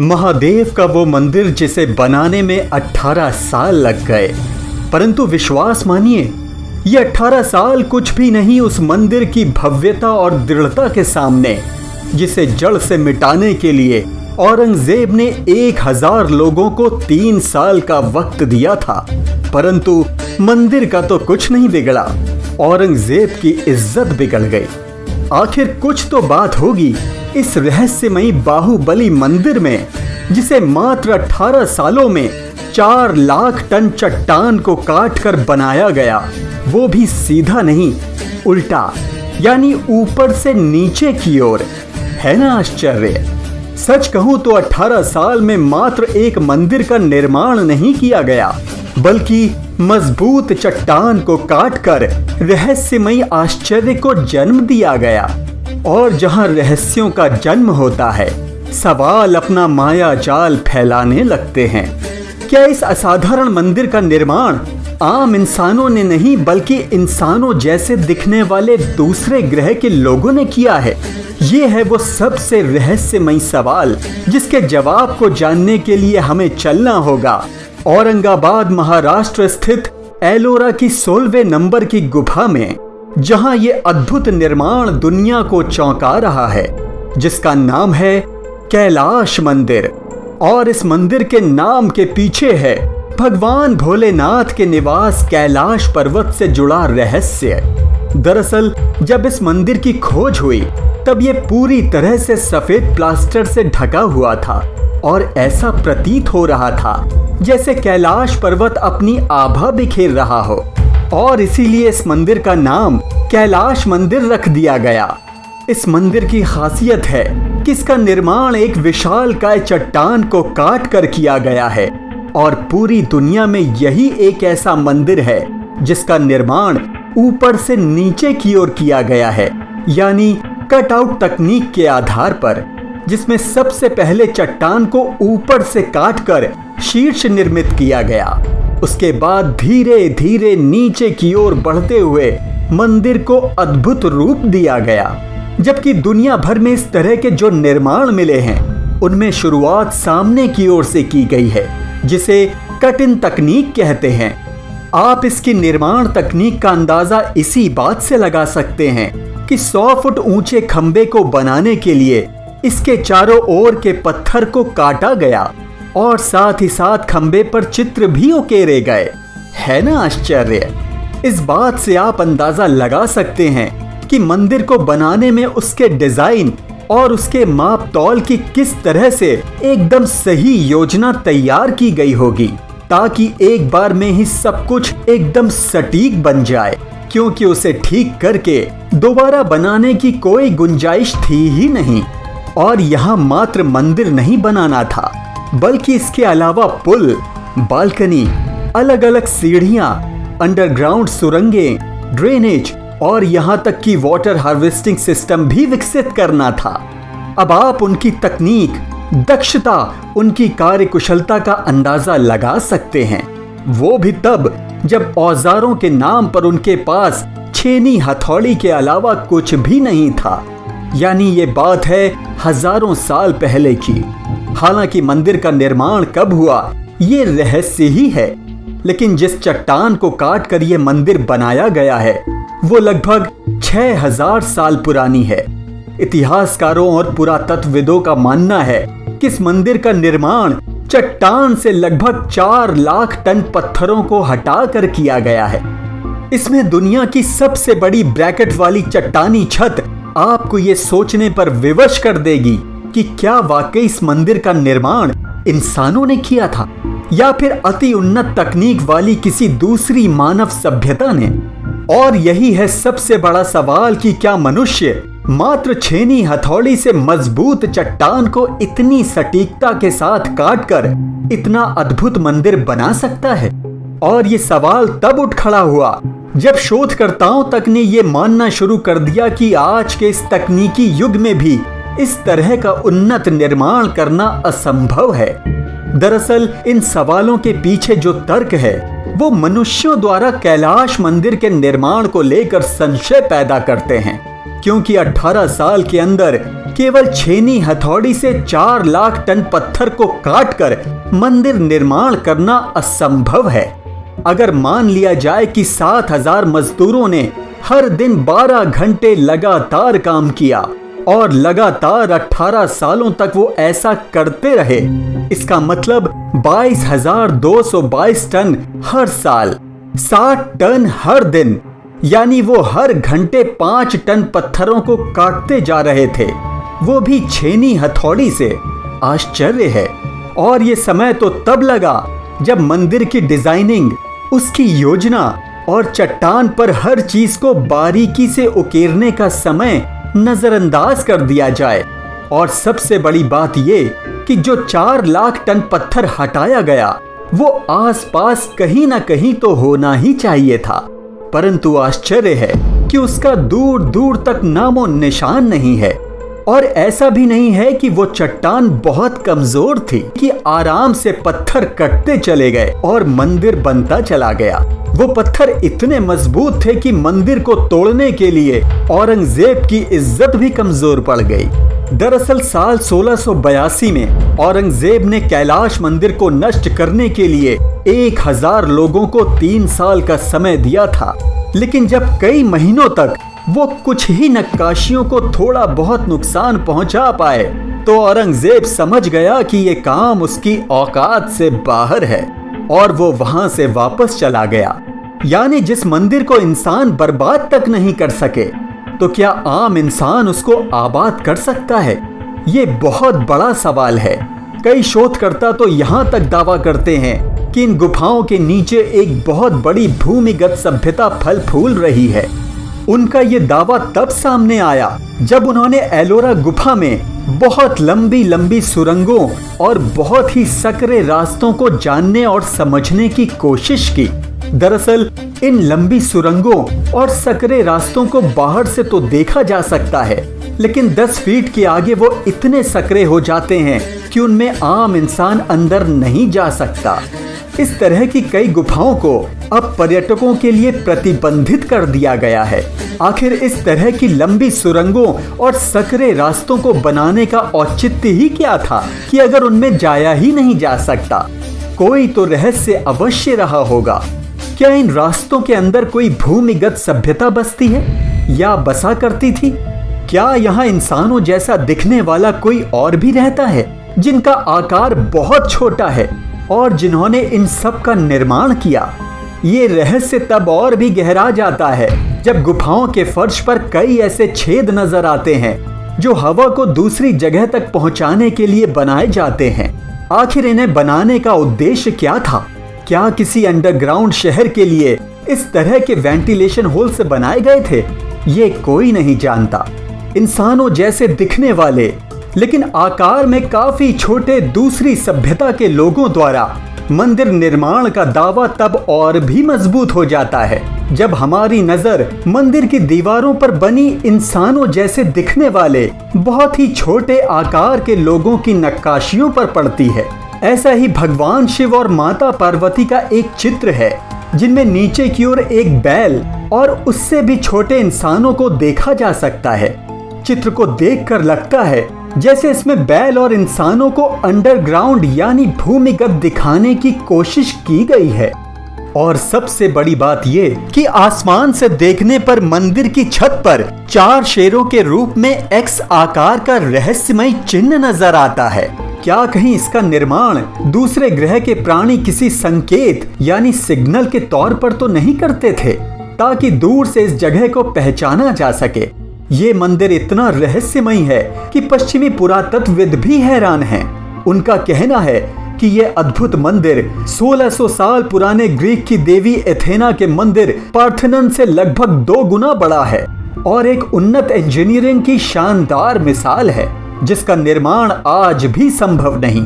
महादेव का वो मंदिर जिसे बनाने में 18 साल लग गए, परंतु विश्वास मानिए ये 18 साल कुछ भी नहीं उस मंदिर की भव्यता और दृढ़ता के सामने, जिसे जड़ से मिटाने के लिए औरंगजेब ने 1000 लोगों को 3 साल का वक्त दिया था। परंतु मंदिर का तो कुछ नहीं बिगड़ा, औरंगजेब की इज्जत बिगड़ गई। आखिर कुछ तो बात होगी इस रहस्यमयी बाहुबली मंदिर में, जिसे मात्र 18 सालों में 4 लाख टन चट्टान को काट कर बनाया गया, वो भी सीधा नहीं उल्टा, यानी ऊपर से नीचे की ओर। है ना आश्चर्य? सच कहूं तो 18 साल में मात्र एक मंदिर का निर्माण नहीं किया गया, बल्कि मजबूत चट्टान को काटकर रहस्यमयी आश्चर्य को जन्म दिया गया। और जहां रहस्यों का जन्म होता है, सवाल अपना माया जाल फैलाने लगते हैं। क्या इस असाधारण मंदिर का निर्माण आम इंसानों ने नहीं, बल्कि इंसानों जैसे दिखने वाले दूसरे ग्रह के लोगों ने किया है? ये है वो सबसे रहस्यमयी सवाल, जिसके जवाब को जानने के लिए हमें चलना होगा औरंगाबाद महाराष्ट्र स्थित एलोरा की 16वें नंबर की गुफा में, जहां ये अद्भुत निर्माण दुनिया को चौंका रहा है, जिसका नाम है कैलाश मंदिर। और इस मंदिर के नाम के पीछे है भगवान भोलेनाथ के निवास कैलाश पर्वत से जुड़ा रहस्य। दरअसल जब इस मंदिर की खोज हुई, तब ये पूरी तरह से सफेद प्लास्टर से ढका हुआ था और ऐसा प्रतीत हो रहा था जैसे कैलाश पर्वत अपनी आभा बिखेर रहा हो, और इसीलिए इस मंदिर का नाम कैलाश मंदिर रख दिया गया। इस मंदिर की खासियत है कि इसका निर्माण एक विशालकाय चट्टान को काट कर किया गया है, और पूरी दुनिया में यही एक ऐसा मंदिर है जिसका निर्माण ऊपर से नीचे की ओर किया गया है, यानी कट आउट तकनीक के आधार पर, जिसमें सबसे पहले चट्टान को ऊपर से काटकर शीर्ष निर्मित किया गया। उसके बाद धीरे धीरे नीचे की ओर बढ़ते हुए मंदिर को अद्भुत रूप दिया गया। जबकि दुनिया भर में इस तरह के जो निर्माण मिले हैं, उनमें शुरुआत सामने की ओर से की गई है, जिसे कट इन तकनीक कहते हैं। आप इसकी निर्माण तकनीक का अंदाजा इसी बात से लगा सकते हैं कि 100 फुट ऊंचे खंबे को बनाने के लिए इसके चारों ओर के पत्थर को काटा गया, और साथ ही साथ खंबे पर चित्र भी उकेरे गए। है ना आश्चर्य? इस बात से आप अंदाजा लगा सकते हैं कि मंदिर को बनाने में उसके डिजाइन और उसके माप तौल की किस तरह से एकदम सही योजना तैयार की गई होगी, ताकि एक बार में ही सब कुछ एकदम सटीक बन जाए, क्योंकि उसे ठीक करके दोबारा बनाने की कोई गुंजाइश थी ही नहीं। और यहाँ मात्र मंदिर नहीं बनाना था, बल्कि इसके अलावा पुल, बालकनी, अलग अलग सीढ़ियां, अंडरग्राउंड सुरंगें, ड्रेनेज और यहाँ तक कि वाटर हार्वेस्टिंग सिस्टम भी विकसित करना था। अब आप उनकी तकनीक, दक्षता, उनकी कार्यकुशलता का अंदाजा लगा सकते हैं। वो भी तब जब औजारों के नाम पर उनके पास छेनी हथौड़ी के अलावा कुछ भी नहीं था। यानी ये बात है हजारों साल पहले की। हालांकि मंदिर का निर्माण कब हुआ ये रहस्य ही है, लेकिन जिस चट्टान को काट कर ये मंदिर बनाया गया है, वो लगभग 6000 साल पुरानी है। इतिहासकारों और पुरातत्वविदों का मानना है कि इस मंदिर का निर्माण चट्टान से लगभग 4 लाख टन पत्थरों को हटाकर किया गया है। इसमें दुनिया की सबसे बड़ी ब्रैकेट वाली चट्टानी छत आपको ये सोचने पर विवश कर देगी कि क्या वाकई इस मंदिर का निर्माण इंसानों ने किया था, या फिर अति उन्नत तकनीक वाली किसी दूसरी मानव सभ्यता ने। और यही है सबसे बड़ा सवाल कि क्या मनुष्य मात्र छेनी हथौड़ी से मजबूत चट्टान को इतनी सटीकता के साथ काटकर इतना अद्भुत मंदिर बना सकता है? और ये सवाल तब उठ खड़ा हुआ जब शोधकर्ताओं तक ने ये मानना शुरू कर दिया कि आज के इस तकनीकी युग में भी इस तरह का उन्नत निर्माण करना असंभव है। दरअसल इन सवालों के पीछे जो तर्क है, वो मनुष्यों द्वारा कैलाश मंदिर के निर्माण को लेकर संशय पैदा करते हैं, क्योंकि 18 साल के अंदर केवल छेनी हथौड़ी से 4 लाख टन पत्थर को काटकर मंदिर निर्माण करना असंभव है। अगर मान लिया जाए कि 7,000 मजदूरों ने हर दिन 12 घंटे लगातार काम किया और लगातार 18 सालों तक वो ऐसा करते रहे, इसका मतलब 22,222 टन हर साल, 60 टन हर दिन, यानी वो हर घंटे 5 टन पत्थरों को काटते जा रहे थे, वो भी छेनी हथौड़ी से। आश्चर्य है। और ये समय तो तब लगा जब मंदिर की डिजाइनिंग, उसकी योजना और चट्टान पर हर चीज को बारीकी से उकेरने का समय नजरअंदाज कर दिया जाए। और सबसे बड़ी बात ये कि जो 4 लाख टन पत्थर हटाया गया वो आसपास कहीं ना कहीं तो होना ही चाहिए था, परंतु आश्चर्य है कि उसका दूर दूर तक नामो निशान नहीं है। और ऐसा भी नहीं है कि वो चट्टान बहुत कमजोर थी कि आराम से पत्थर कटते चले गए और मंदिर बनता चला गया। वो पत्थर इतने मजबूत थे कि मंदिर को तोड़ने के लिए औरंगजेब की इज्जत भी कमजोर पड़ गई। दरअसल साल 1682 में औरंगजेब ने कैलाश मंदिर को नष्ट करने के लिए 1000 लोगों को 3 साल का समय दिया था, लेकिन जब कई महीनों तक वो कुछ ही नक्काशियों को थोड़ा बहुत नुकसान पहुंचा पाए तो औरंगजेब समझ गया कि ये काम उसकी औकात से बाहर है और वो वहां से वापस चला गया। यानी जिस मंदिर को इंसान बर्बाद तक नहीं कर सके, तो क्या आम इंसान उसको आबाद कर सकता है? ये बहुत बड़ा सवाल है। कई शोधकर्ता तो यहाँ तक दावा करते हैं कि इन गुफाओं के नीचे एक बहुत बड़ी भूमिगत सभ्यता फल फूल रही है। उनका ये दावा तब सामने आया जब उन्होंने एलोरा गुफा में बहुत लंबी लंबी सुरंगों और बहुत ही सकरे रास्तों को जानने और समझने की कोशिश की। दरअसल इन लंबी सुरंगों और सकरे रास्तों को बाहर से तो देखा जा सकता है, लेकिन 10 फीट के आगे वो इतने सकरे हो जाते हैं कि उनमें आम इंसान अंदर नहीं जा सकता। इस तरह की कई गुफाओं को अब पर्यटकों के लिए प्रतिबंधित कर दिया गया है। आखिर इस तरह की लंबी सुरंगों और सकरे रास्तों को बनाने का औचित्य ही क्या था कि अगर उनमें जाया ही नहीं जा सकता? कोई तो रहस्य अवश्य रहा होगा। क्या इन रास्तों के अंदर कोई भूमिगत सभ्यता बसती है या बसा करती थी? क्या यहाँ इंसानों जैसा दिखने वाला कोई और भी रहता है जिनका आकार बहुत छोटा है और जिन्होंने इन सब का निर्माण किया? ये रहस्य तब और भी गहरा जाता है जब गुफाओं के फर्श पर कई ऐसे छेद नजर आते हैं जो हवा को दूसरी जगह तक पहुंचाने के लिए बनाए जाते हैं। आखिर इन्हें बनाने का उद्देश्य क्या था? क्या किसी अंडरग्राउंड शहर के लिए इस तरह के वेंटिलेशन होल से बनाए गए थे? ये कोई नहीं जानता। इंसानों जैसे दिखने वाले लेकिन आकार में काफी छोटे दूसरी सभ्यता के लोगों द्वारा मंदिर निर्माण का दावा तब और भी मजबूत हो जाता है जब हमारी नजर मंदिर की दीवारों पर बनी इंसानों जैसे दिखने वाले बहुत ही छोटे आकार के लोगों की नक्काशियों पर पड़ती है। ऐसा ही भगवान शिव और माता पार्वती का एक चित्र है जिनमें नीचे की ओर एक बैल और उससे भी छोटे इंसानों को देखा जा सकता है। चित्र को देखकर लगता है जैसे इसमें बैल और इंसानों को अंडरग्राउंड यानी भूमिगत दिखाने की कोशिश की गई है। और सबसे बड़ी बात ये कि आसमान से देखने पर मंदिर की छत पर 4 शेरों के रूप में एक्स आकार का रहस्यमय चिन्ह नजर आता है। क्या कहीं इसका निर्माण दूसरे ग्रह के प्राणी किसी संकेत यानी सिग्नल के तौर पर तो नहीं करते थे ताकि दूर से इस जगह को पहचाना जा सके? ये मंदिर इतना रहस्यमय है कि पश्चिमी पुरातत्वविद भी हैरान हैं। उनका कहना है कि ये अद्भुत मंदिर 1600 साल पुराने ग्रीक की देवी एथेना के मंदिर पार्थेनन से लगभग 2 गुना बड़ा है और एक उन्नत इंजीनियरिंग की शानदार मिसाल है जिसका निर्माण आज भी संभव नहीं।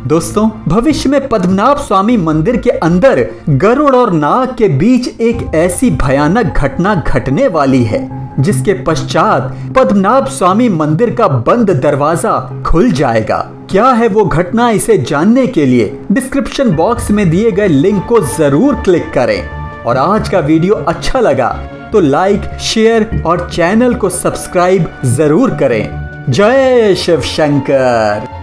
दोस्तों, भविष्य में पद्मनाभ स्वामी मंदिर के अंदर गरुड़ और नाग के बीच एक ऐसी भयानक घटना घटने वाली है जिसके पश्चात पद्मनाभ स्वामी मंदिर का बंद दरवाजा खुल जाएगा। क्या है वो घटना, इसे जानने के लिए डिस्क्रिप्शन बॉक्स में दिए गए लिंक को जरूर क्लिक करें। और आज का वीडियो अच्छा लगा तो लाइक, शेयर और चैनल को सब्सक्राइब जरूर करें। जय शिव शंकर।